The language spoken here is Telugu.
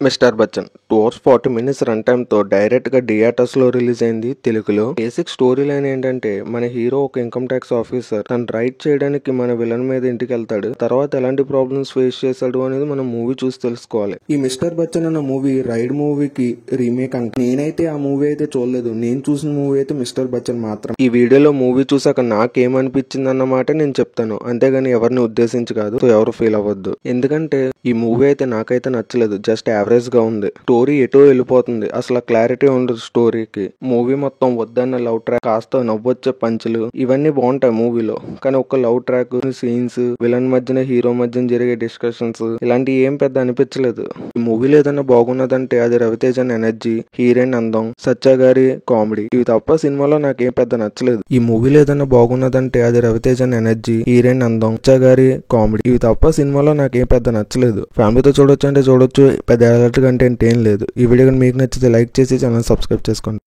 Mister Bachchan 2 hours 40 minutes run time తో డైరెక్ట్ గా థియేటర్స్ లో రిలీజ్ అయింది తెలుగులో. బేసిక్ స్టోరీ లైన్ ఏంటంటే, మన హీరో ఒక ఇన్కమ్ ట్యాక్స్ ఆఫీసర్. తను రైడ్ చేయడానికి మన విలన్ మీద ఇంటికి వెళ్తాడు. తర్వాత ఎలాంటి ప్రాబ్లమ్స్ ఫేస్ చేశాడు అనేది మనం మూవీ చూసి తెలుసుకోవాలి. ఈ మిస్టర్ బచ్చన్ అన్న మూవీ రైడ్ మూవీకి రీమేక్ అంట. నేనైతే ఆ మూవీ అయితే చూడలేదు. నేను చూసిన మూవీ అయితే మిస్టర్ బచ్చన్ మాత్రం. ఈ వీడియోలో మూవీ చూసాక నాకేమనిపించింది అన్నమాట నేను చెప్తాను, అంతేగాని ఎవరిని ఉద్దేశించి కాదు. సో ఎవరు ఫీల్ అవ్వద్దు. ఎందుకంటే ఈ మూవీ అయితే నాకైతే నచ్చలేదు. జస్ట్ యావరేజ్ గా ఉంది. స్టోరీ ఎటో వెళ్ళిపోతుంది. అసలు క్లారిటీ ఉండదు స్టోరీకి. మూవీ మొత్తం వద్దన్న లవ్ ట్రాక్, కాస్త నవ్వొచ్చే పంచులు, ఇవన్నీ బాగుంటాయి మూవీలో. కానీ ఒక లవ్ ట్రాక్, సీన్స్, విలన్ మధ్యన హీరో మధ్యన జరిగే డిస్కషన్స్, ఇలాంటి ఏం పెద్ద అనిపించలేదు. ఈ మూవీలో ఏదైనా బాగున్నదంటే అది రవితేజన్ ఎనర్జీ, హీరోయిన్ అందం, సత్య గారి కామెడీ, ఇవి తప్ప సినిమాలో నాకేం పెద్ద నచ్చలేదు. ఈ మూవీలో ఏదైనా బాగున్నదంటే అది రవితేజన్ ఎనర్జీ, హీరోయిన్ అందం, సత్య గారి కామెడీ, ఇవి తప్ప సినిమాలో నాకేం పెద్ద నచ్చలేదు. ఫ్యామిలీతో చూడొచ్చు అంటే చూడొచ్చు. పెద్ద కంటెంట్ ఏం లేదు. ఈ వీడియో మీకు నచ్చితే లైక్ చేసి ఛానల్ సబ్స్క్రైబ్ చేసుకోండి.